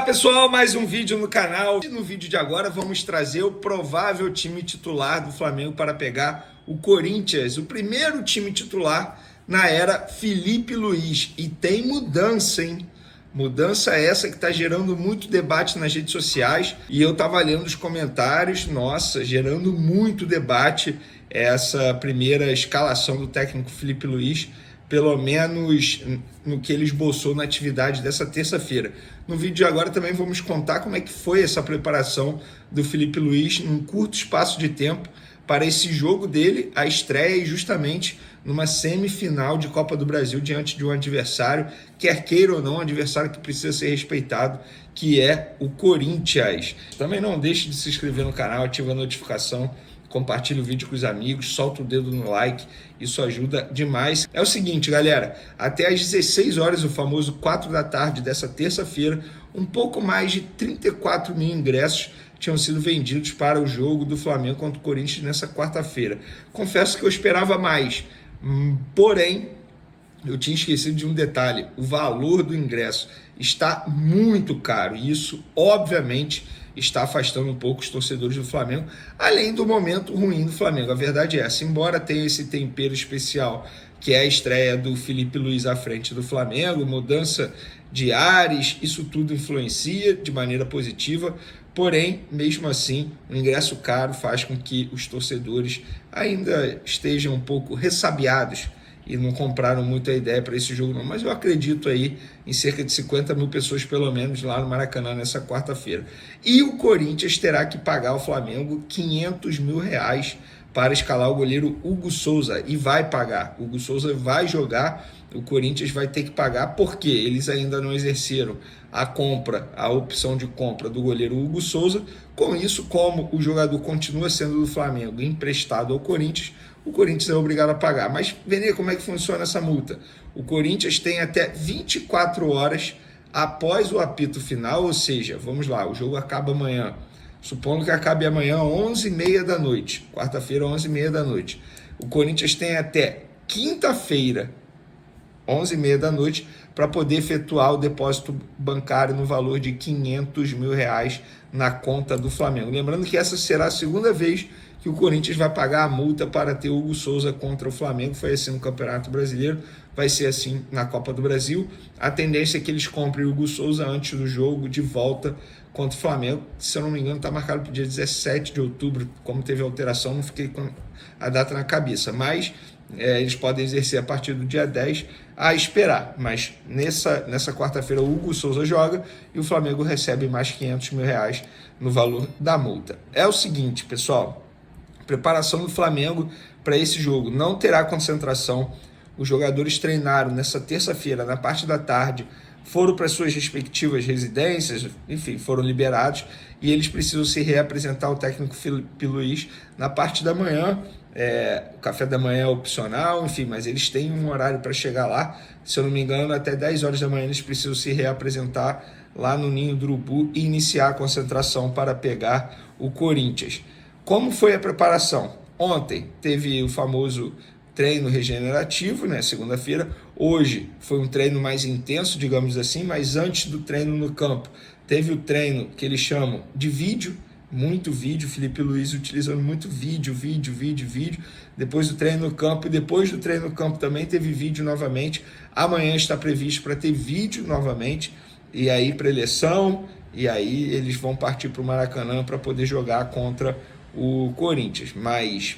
Pessoal, mais um vídeo no canal. No vídeo de agora vamos trazer o provável time titular do Flamengo para pegar o Corinthians, o primeiro time titular na era Felipe Luiz. E tem mudança, hein? Mudança essa que está gerando muito debate nas redes sociais, e eu estava lendo os comentários, nossa, gerando muito debate essa primeira escalação do técnico Felipe Luiz, pelo menos no que ele esboçou na atividade dessa terça-feira. No vídeo de agora também vamos contar como é que foi essa preparação do Felipe Luiz num curto espaço de tempo para esse jogo dele, a estreia, e justamente numa semifinal de Copa do Brasil diante de um adversário, quer queira ou não, um adversário que precisa ser respeitado, que é o Corinthians. Também não deixe de se inscrever no canal, ativa a notificação, compartilhe o vídeo com os amigos, solta o dedo no like, isso ajuda demais. É o seguinte, galera, até às 16 horas, o famoso 4 da tarde dessa terça-feira, um pouco mais de 34 mil ingressos tinham sido vendidos para o jogo do Flamengo contra o Corinthians nessa quarta-feira. Confesso que eu esperava mais, porém, eu tinha esquecido de um detalhe: o valor do ingresso está muito caro, e isso, obviamente, está afastando um pouco os torcedores do Flamengo, além do momento ruim do Flamengo. A verdade é essa, embora tenha esse tempero especial, que é a estreia do Felipe Luiz à frente do Flamengo, mudança de ares, isso tudo influencia de maneira positiva, porém, mesmo assim, o ingresso caro faz com que os torcedores ainda estejam um pouco ressabiados e não compraram muito a ideia para esse jogo não, mas eu acredito aí em cerca de 50 mil pessoas pelo menos lá no Maracanã nessa quarta-feira. E o Corinthians terá que pagar ao Flamengo R$500 mil para escalar o goleiro Hugo Souza, e vai pagar. O Hugo Souza vai jogar, o Corinthians vai ter que pagar, porque eles ainda não exerceram a compra, a opção de compra do goleiro Hugo Souza. Com isso, como o jogador continua sendo do Flamengo emprestado ao Corinthians, o Corinthians é obrigado a pagar. Mas, Vene, como é que funciona essa multa? O Corinthians tem até 24 horas após o apito final, ou seja, vamos lá, o jogo acaba amanhã. Supondo que acabe amanhã, 11h30 da noite, quarta-feira, 11h30 da noite. O Corinthians tem até quinta-feira, 11h30 da noite, para poder efetuar o depósito bancário no valor de R$500 mil na conta do Flamengo. Lembrando que essa será a segunda vez que o Corinthians vai pagar a multa para ter Hugo Souza contra o Flamengo. Foi assim no Campeonato Brasileiro, vai ser assim na Copa do Brasil. A tendência é que eles comprem o Hugo Souza antes do jogo de volta contra o Flamengo. Se eu não me engano, está marcado para o dia 17 de outubro, como teve alteração, não fiquei com a data na cabeça, mas eles podem exercer a partir do dia 10 a esperar. Mas nessa quarta-feira o Hugo Souza joga e o Flamengo recebe mais R$500 mil no valor da multa. É o seguinte, pessoal, preparação do Flamengo para esse jogo: não terá concentração. Os jogadores treinaram nessa terça-feira, na parte da tarde, foram para suas respectivas residências, enfim, foram liberados, e eles precisam se reapresentar ao técnico Felipe Luiz na parte da manhã. O café da manhã é opcional, enfim, mas eles têm um horário para chegar lá. Se eu não me engano, até 10 horas da manhã eles precisam se reapresentar lá no Ninho do Urubu e iniciar a concentração para pegar o Corinthians. Como foi a preparação? Ontem teve o famoso treino regenerativo, né, segunda-feira. Hoje foi um treino mais intenso, digamos assim, mas antes do treino no campo, teve o treino que eles chamam de vídeo, muito vídeo, Felipe Luiz utilizando muito vídeo. Depois do treino no campo, e depois do treino no campo também teve vídeo novamente. Amanhã está previsto para ter vídeo novamente, e aí preleção, e aí eles vão partir para o Maracanã para poder jogar contra o Corinthians. Mas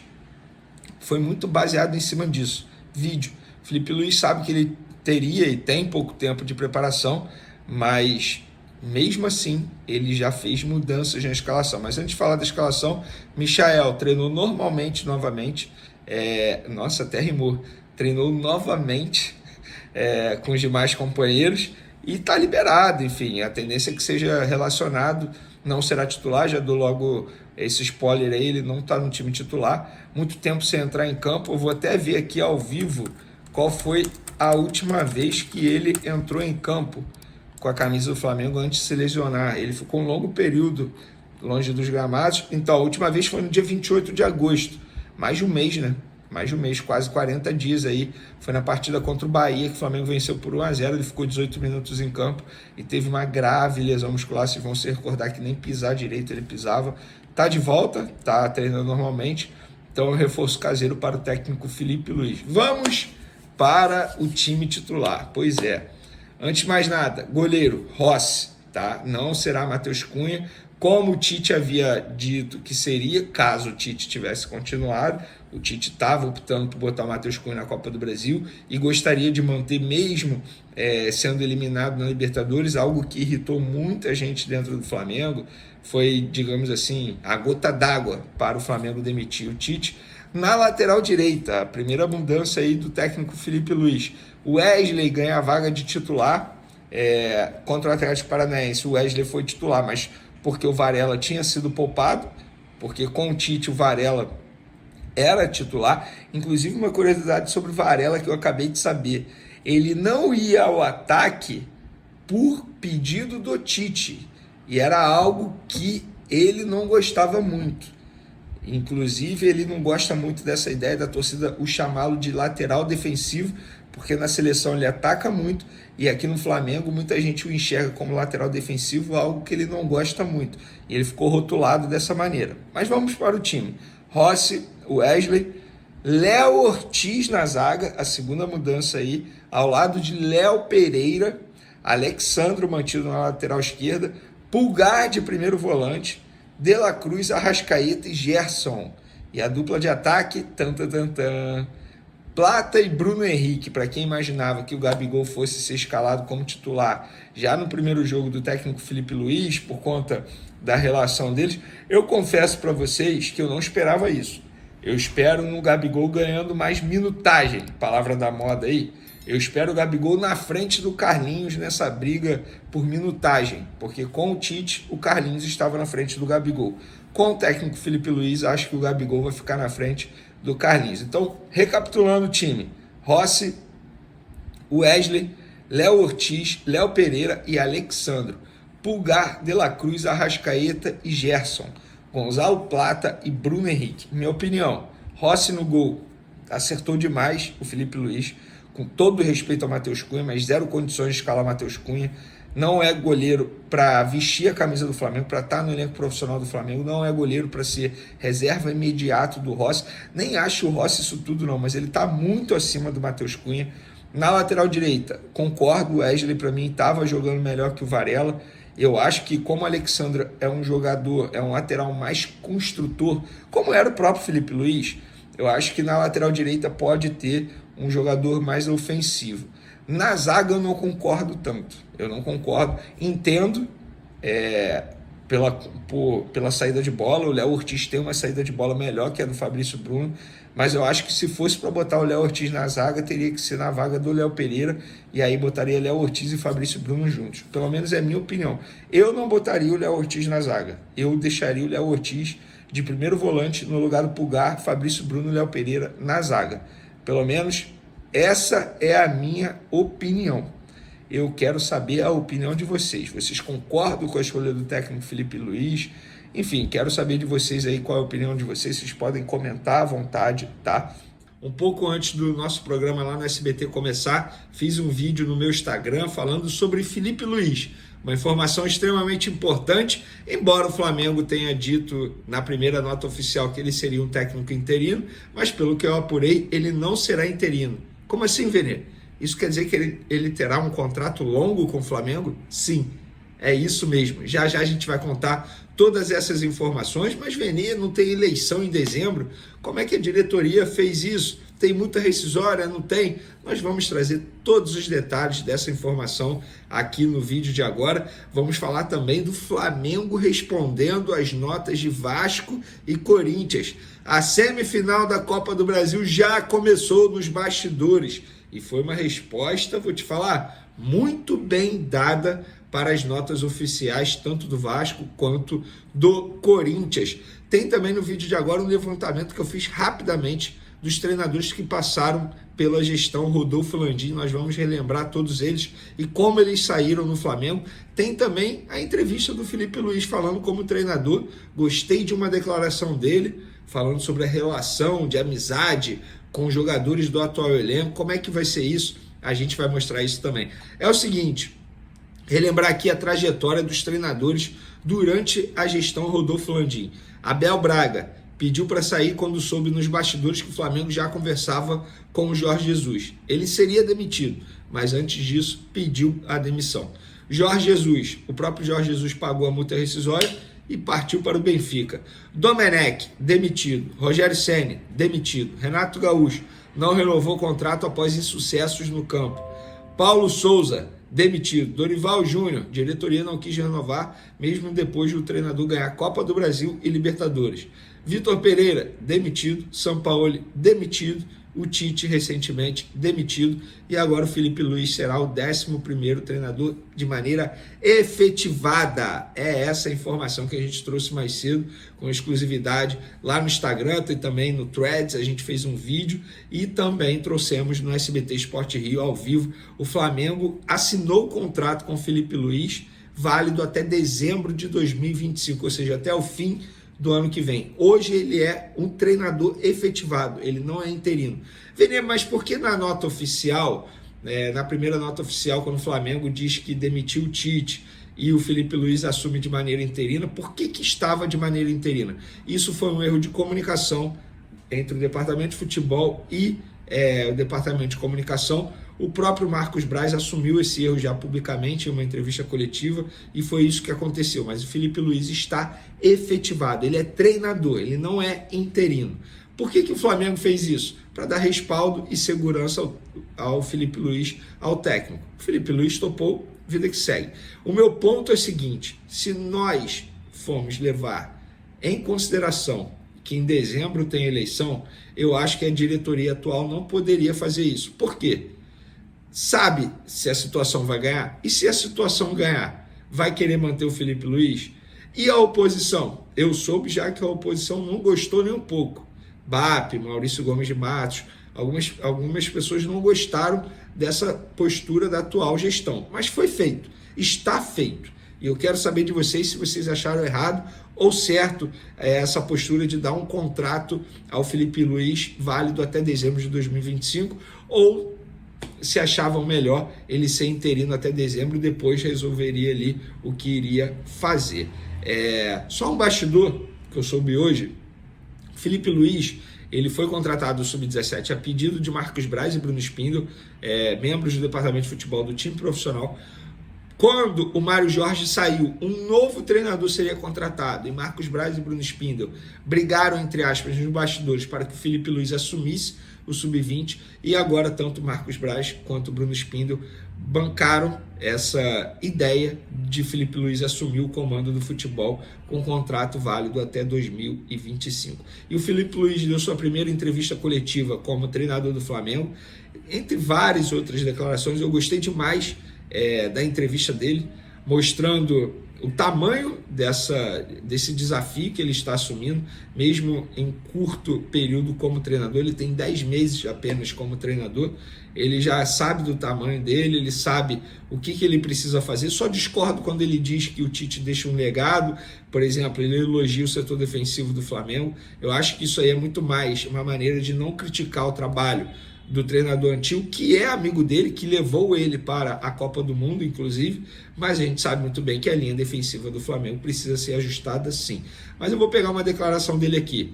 foi muito baseado em cima disso, vídeo. Felipe Luiz sabe que ele teria e tem pouco tempo de preparação, mas mesmo assim ele já fez mudanças na escalação. Mas antes de falar da escalação, Michael treinou normalmente novamente, nossa, até rimou, treinou novamente com os demais companheiros e está liberado. Enfim, a tendência é que seja relacionado, não será titular, já dou logo esse spoiler aí, ele não está no time titular, muito tempo sem entrar em campo. Eu vou até ver aqui ao vivo qual foi a última vez que ele entrou em campo com a camisa do Flamengo antes de se lesionar. Ele ficou um longo período longe dos gramados, então a última vez foi no dia 28 de agosto, mais de um mês, né? mais de um mês, quase 40 dias aí. Foi na partida contra o Bahia que o Flamengo venceu por 1-0, ele ficou 18 minutos em campo e teve uma grave lesão muscular. Vocês vão se recordar que nem pisar direito ele pisava. Tá de volta, tá treinando normalmente, então é um reforço caseiro para o técnico Filipe Luiz. Vamos para o time titular. Pois é, antes de mais nada, goleiro Rossi, tá? Não será Matheus Cunha, como o Tite havia dito que seria, caso o Tite tivesse continuado. O Tite estava optando por botar o Matheus Cunha na Copa do Brasil e gostaria de manter mesmo sendo eliminado na Libertadores, algo que irritou muita gente dentro do Flamengo. Foi, digamos assim, a gota d'água para o Flamengo demitir o Tite. Na lateral direita, a primeira mudança aí do técnico Filipe Luiz. O Wesley ganha a vaga de titular contra o Atlético Paranaense. O Wesley foi titular, mas porque o Varela tinha sido poupado, porque com o Tite o Varela era titular. Inclusive, uma curiosidade sobre o Varela que eu acabei de saber: ele não ia ao ataque por pedido do Tite, e era algo que ele não gostava muito. Inclusive, ele não gosta muito dessa ideia da torcida o chamá-lo de lateral defensivo, porque na seleção ele ataca muito, e aqui no Flamengo muita gente o enxerga como lateral defensivo, algo que ele não gosta muito. E ele ficou rotulado dessa maneira. Mas vamos para o time. Rossi, Wesley, Léo Ortiz na zaga, a segunda mudança aí, ao lado de Léo Pereira, Alexandro mantido na lateral esquerda, Pulgar de primeiro volante, De La Cruz, Arrascaeta e Gerson. E a dupla de ataque, Plata e Bruno Henrique. Para quem imaginava que o Gabigol fosse ser escalado como titular já no primeiro jogo do técnico Filipe Luiz, por conta da relação deles, eu confesso para vocês que eu não esperava isso. Eu espero no Gabigol ganhando mais minutagem, palavra da moda aí. Eu espero o Gabigol na frente do Carlinhos nessa briga por minutagem, porque com o Tite, o Carlinhos estava na frente do Gabigol. Com o técnico Filipe Luiz, acho que o Gabigol vai ficar na frente do Carlinhos. Então, recapitulando o time: Rossi, Wesley, Léo Ortiz, Léo Pereira e Alexandro. Pulgar, De La Cruz, Arrascaeta e Gerson. Gonzalo Plata e Bruno Henrique. Minha opinião: Rossi no gol. Acertou demais o Filipe Luiz, com todo respeito ao Matheus Cunha, mas zero condições de escalar Matheus Cunha. Não é goleiro para vestir a camisa do Flamengo, para estar no elenco profissional do Flamengo. Não é goleiro para ser reserva imediato do Rossi. Nem acho o Rossi isso tudo não, mas ele está muito acima do Matheus Cunha. Na lateral direita, concordo, o Wesley para mim estava jogando melhor que o Varela. Eu acho que como o Alexandre é um jogador, é um lateral mais construtor, como era o próprio Filipe Luiz, eu acho que na lateral direita pode ter um jogador mais ofensivo. Na zaga eu não concordo tanto. Eu não concordo. Entendo pela saída de bola. O Léo Ortiz tem uma saída de bola melhor que a do Fabrício Bruno, mas eu acho que se fosse para botar o Léo Ortiz na zaga, teria que ser na vaga do Léo Pereira, e aí botaria Léo Ortiz e Fabrício Bruno juntos. Pelo menos é a minha opinião. Eu não botaria o Léo Ortiz na zaga. Eu deixaria o Léo Ortiz de primeiro volante no lugar do Pulgar, Fabrício Bruno e Léo Pereira na zaga. Pelo menos essa é a minha opinião. Eu quero saber a opinião de vocês. Vocês concordam com a escolha do técnico Filipe Luiz? Enfim, quero saber de vocês aí qual é a opinião de vocês. Vocês podem comentar à vontade, tá? Um pouco antes do nosso programa lá no SBT começar, fiz um vídeo no meu Instagram falando sobre Filipe Luiz. Uma informação extremamente importante, embora o Flamengo tenha dito na primeira nota oficial que ele seria um técnico interino, mas pelo que eu apurei, ele não será interino. Como assim, Vene? Isso quer dizer que ele terá um contrato longo com o Flamengo? Sim, é isso mesmo. Já já a gente vai contar todas essas informações, mas Vene, não tem eleição em dezembro? Como é que a diretoria fez isso? Tem multa rescisória? Não tem? Nós vamos trazer todos os detalhes dessa informação aqui no vídeo de agora. Vamos falar também do Flamengo respondendo às notas de Vasco e Corinthians. A semifinal da Copa do Brasil já começou nos bastidores e foi uma resposta, vou te falar, muito bem dada para as notas oficiais, tanto do Vasco quanto do Corinthians. Tem também no vídeo de agora um levantamento que eu fiz rapidamente dos treinadores que passaram pela gestão Rodolfo Landim. Nós vamos relembrar todos eles e como eles saíram no Flamengo. Tem também a entrevista do Filipe Luiz falando como treinador. Gostei de uma declaração dele, falando sobre a relação de amizade com os jogadores do atual elenco. Como é que vai ser isso? A gente vai mostrar isso também. É o seguinte, relembrar aqui a trajetória dos treinadores durante a gestão Rodolfo Landim. Abel Braga pediu para sair quando soube nos bastidores que o Flamengo já conversava com o Jorge Jesus. Ele seria demitido, mas antes disso pediu a demissão. Jorge Jesus, o próprio Jorge Jesus pagou a multa rescisória e partiu para o Benfica. Domenech, demitido. Rogério Ceni, demitido. Renato Gaúcho não renovou o contrato após insucessos no campo. Paulo Souza, demitido. Dorival Júnior, diretoria não quis renovar, mesmo depois do treinador ganhar Copa do Brasil e Libertadores. Vitor Pereira, demitido. Sampaoli, demitido. O Tite, recentemente, demitido. E agora o Felipe Luiz será o 11º treinador de maneira efetivada. É essa a informação que a gente trouxe mais cedo, com exclusividade lá no Instagram e também no Threads. A gente fez um vídeo e também trouxemos no SBT Sport Rio ao vivo. O Flamengo assinou o contrato com o Felipe Luiz, válido até dezembro de 2025, ou seja, até o fim do ano que vem. Hoje ele é um treinador efetivado, ele não é interino. Vene, mas por que na nota oficial, na primeira nota oficial, quando o Flamengo diz que demitiu o Tite e o Felipe Luiz assume de maneira interina, por que estava de maneira interina? Isso foi um erro de comunicação entre o Departamento de Futebol e o Departamento de Comunicação. O próprio Marcos Braz assumiu esse erro já publicamente em uma entrevista coletiva e foi isso que aconteceu. Mas o Felipe Luiz está efetivado, ele é treinador, ele não é interino. Por que o Flamengo fez isso? Para dar respaldo e segurança ao Felipe Luiz, ao técnico. O Felipe Luiz topou, vida que segue. O meu ponto é o seguinte, se nós formos levar em consideração que em dezembro tem eleição, eu acho que a diretoria atual não poderia fazer isso. Por quê? Sabe se a situação vai ganhar? E se a situação ganhar, vai querer manter o Felipe Luiz? E a oposição? Eu soube já que a oposição não gostou nem um pouco. BAP, Maurício Gomes de Matos, algumas pessoas não gostaram dessa postura da atual gestão. Mas foi feito, está feito. E eu quero saber de vocês se vocês acharam errado ou certo essa postura de dar um contrato ao Felipe Luiz válido até dezembro de 2025, ou se achavam melhor ele ser interino até dezembro e depois resolveria ali o que iria fazer. Só um bastidor que eu soube hoje, Felipe Luiz, ele foi contratado do Sub-17 a pedido de Marcos Braz e Bruno Spindel, membros do departamento de futebol do time profissional. Quando o Mário Jorge saiu, um novo treinador seria contratado e Marcos Braz e Bruno Spindel brigaram, entre aspas, nos bastidores para que o Felipe Luiz assumisse o Sub-20 e agora tanto Marcos Braz quanto Bruno Spindel bancaram essa ideia de Felipe Luiz assumir o comando do futebol com contrato válido até 2025. E o Felipe Luiz deu sua primeira entrevista coletiva como treinador do Flamengo, entre várias outras declarações. Eu gostei demais da entrevista dele, mostrando o tamanho desse desafio que ele está assumindo, mesmo em curto período como treinador. Ele tem 10 meses apenas como treinador, ele já sabe do tamanho dele, ele sabe o que ele precisa fazer. Só discordo quando ele diz que o Tite deixa um legado, por exemplo, ele elogia o setor defensivo do Flamengo. Eu acho que isso aí é muito mais uma maneira de não criticar o trabalho do treinador antigo, que é amigo dele, que levou ele para a Copa do Mundo, inclusive, mas a gente sabe muito bem que a linha defensiva do Flamengo precisa ser ajustada, sim. Mas eu vou pegar uma declaração dele aqui,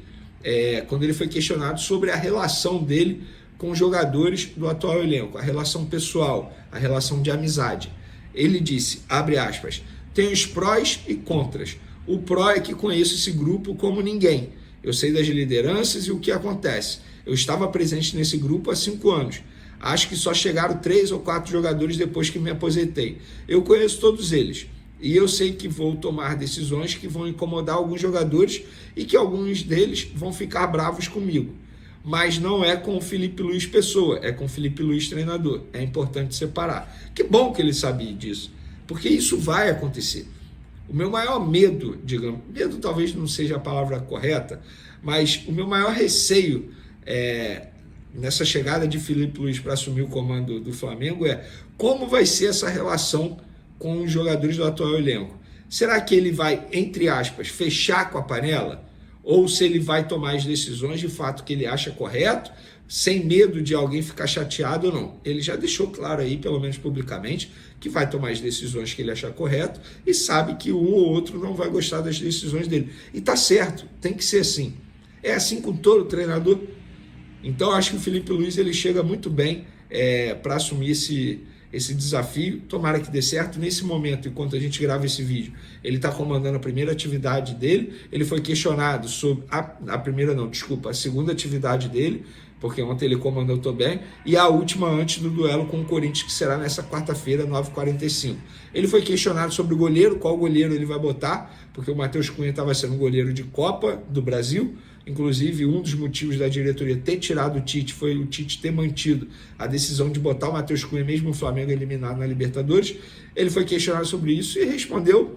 quando ele foi questionado sobre a relação dele com os jogadores do atual elenco, a relação pessoal, a relação de amizade. Ele disse, abre aspas, tem os prós e contras. O pró é que conheço esse grupo como ninguém. Eu sei das lideranças e o que acontece. Eu estava presente nesse grupo há 5 anos. Acho que só chegaram 3 ou 4 jogadores depois que me aposentei. Eu conheço todos eles. E eu sei que vou tomar decisões que vão incomodar alguns jogadores e que alguns deles vão ficar bravos comigo. Mas não é com o Felipe Luiz pessoa, é com o Felipe Luiz treinador. É importante separar. Que bom que ele sabia disso, porque isso vai acontecer. O meu maior medo, digamos, medo talvez não seja a palavra correta, mas o meu maior receio nessa chegada de Felipe Luiz para assumir o comando do Flamengo como vai ser essa relação com os jogadores do atual elenco. Será que ele vai, entre aspas, fechar com a panela? ou se ele vai tomar as decisões de fato que ele acha correto, sem medo de alguém ficar chateado ou não. Ele já deixou claro aí, pelo menos publicamente, que vai tomar as decisões que ele achar correto e sabe que um ou outro não vai gostar das decisões dele. E tá certo, tem que ser assim. É assim com todo treinador. Então acho que o Filipe Luís ele chega muito bem para assumir esse desafio. Tomara que dê certo. Nesse momento, enquanto a gente grava esse vídeo, ele está comandando a primeira atividade dele. Ele foi questionado sobre a segunda atividade dele, porque ontem ele comandou também, e a última antes do duelo com o Corinthians, que será nessa quarta-feira, 9h45. Ele foi questionado sobre o goleiro, qual goleiro ele vai botar, porque o Matheus Cunha estava sendo goleiro de Copa do Brasil. Inclusive, um dos motivos da diretoria ter tirado o Tite foi o Tite ter mantido a decisão de botar o Matheus Cunha, mesmo o Flamengo eliminado na Libertadores. Ele foi questionado sobre isso e respondeu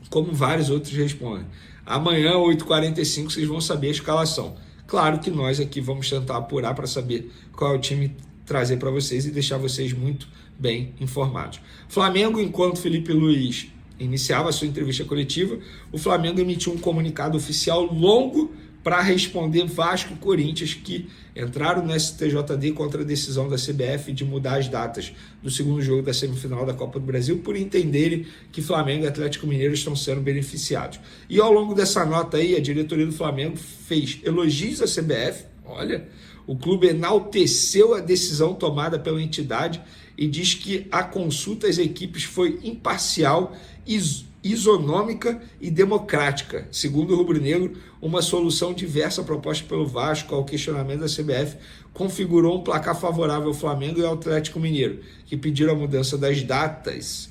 como vários outros respondem. Amanhã, 8h45, vocês vão saber a escalação. Claro que nós aqui vamos tentar apurar para saber qual é o time trazer para vocês e deixar vocês muito bem informados. Flamengo, enquanto Filipe Luís iniciava a sua entrevista coletiva, o Flamengo emitiu um comunicado oficial longo para responder Vasco e Corinthians, que entraram no STJD contra a decisão da CBF de mudar as datas do segundo jogo da semifinal da Copa do Brasil, por entenderem que Flamengo e Atlético Mineiro estão sendo beneficiados. E ao longo dessa nota aí, a diretoria do Flamengo fez elogios à CBF. Olha, o clube enalteceu a decisão tomada pela entidade e diz que a consulta às equipes foi imparcial, isonômica e democrática. Segundo o rubro-negro, uma solução diversa proposta pelo Vasco ao questionamento da CBF configurou um placar favorável ao Flamengo e ao Atlético Mineiro, que pediram a mudança das datas.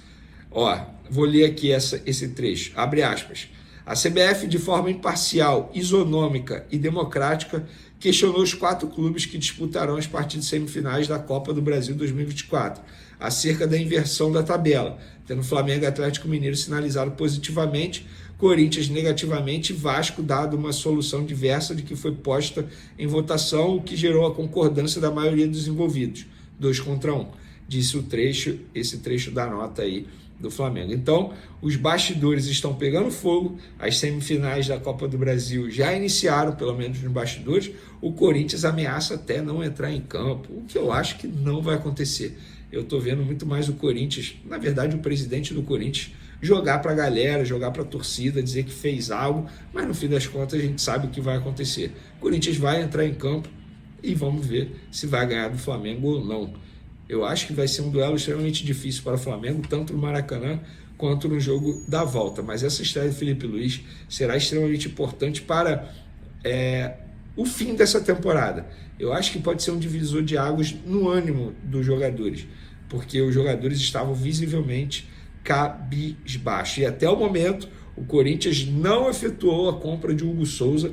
Vou ler aqui esse trecho, abre aspas. A CBF, de forma imparcial, isonômica e democrática, questionou os 4 clubes que disputarão as partidas semifinais da Copa do Brasil 2024, acerca da inversão da tabela, tendo Flamengo e Atlético Mineiro sinalizado positivamente, Corinthians negativamente e Vasco dado uma solução diversa de que foi posta em votação, o que gerou a concordância da maioria dos envolvidos, 2-1, disse esse trecho da nota aí do Flamengo. Então, os bastidores estão pegando fogo, as semifinais da Copa do Brasil já iniciaram, pelo menos nos bastidores, o Corinthians ameaça até não entrar em campo, o que eu acho que não vai acontecer. Eu estou vendo muito mais o Corinthians, na verdade o presidente do Corinthians, jogar para a galera, jogar para a torcida, dizer que fez algo, mas no fim das contas a gente sabe o que vai acontecer. O Corinthians vai entrar em campo e vamos ver se vai ganhar do Flamengo ou não. Eu acho que vai ser um duelo extremamente difícil para o Flamengo, tanto no Maracanã quanto no jogo da volta. Mas essa estreia de Filipe Luís será extremamente importante para o fim dessa temporada. Eu acho que pode ser um divisor de águas no ânimo dos jogadores, porque os jogadores estavam visivelmente cabisbaixos. E até o momento, o Corinthians não efetuou a compra de Hugo Souza,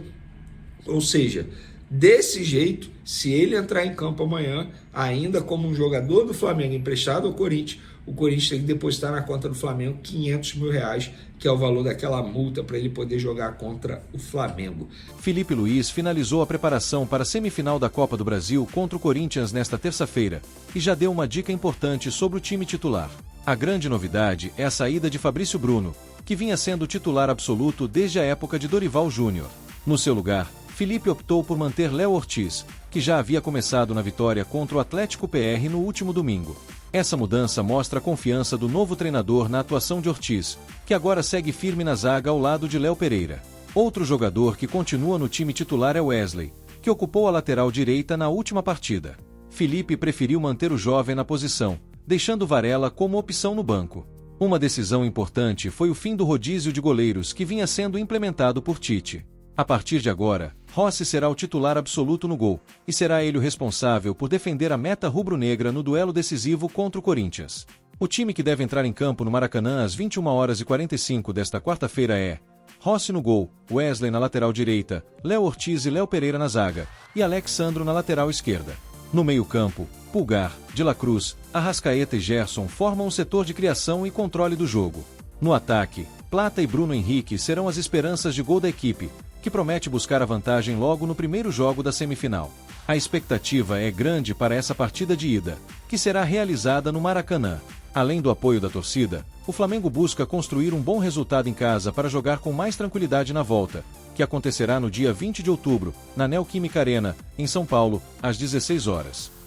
ou seja, desse jeito, se ele entrar em campo amanhã, ainda como um jogador do Flamengo emprestado ao Corinthians, o Corinthians tem que depositar na conta do Flamengo R$500 mil, que é o valor daquela multa para ele poder jogar contra o Flamengo. Filipe Luís finalizou a preparação para a semifinal da Copa do Brasil contra o Corinthians nesta terça-feira e já deu uma dica importante sobre o time titular. A grande novidade é a saída de Fabrício Bruno, que vinha sendo titular absoluto desde a época de Dorival Júnior. No seu lugar, Filipe optou por manter Léo Ortiz, que já havia começado na vitória contra o Atlético PR no último domingo. Essa mudança mostra a confiança do novo treinador na atuação de Ortiz, que agora segue firme na zaga ao lado de Léo Pereira. Outro jogador que continua no time titular é Wesley, que ocupou a lateral direita na última partida. Filipe preferiu manter o jovem na posição, deixando Varela como opção no banco. Uma decisão importante foi o fim do rodízio de goleiros que vinha sendo implementado por Tite. A partir de agora, Rossi será o titular absoluto no gol, e será ele o responsável por defender a meta rubro-negra no duelo decisivo contra o Corinthians. O time que deve entrar em campo no Maracanã às 21h45 desta quarta-feira é Rossi no gol, Wesley na lateral direita, Léo Ortiz e Léo Pereira na zaga, e Alexandro na lateral esquerda. No meio-campo, Pulgar, De La Cruz, Arrascaeta e Gerson formam o setor de criação e controle do jogo. No ataque, Plata e Bruno Henrique serão as esperanças de gol da equipe, que promete buscar a vantagem logo no primeiro jogo da semifinal. A expectativa é grande para essa partida de ida, que será realizada no Maracanã. Além do apoio da torcida, o Flamengo busca construir um bom resultado em casa para jogar com mais tranquilidade na volta, que acontecerá no dia 20 de outubro, na Neoquímica Arena, em São Paulo, às 16 horas.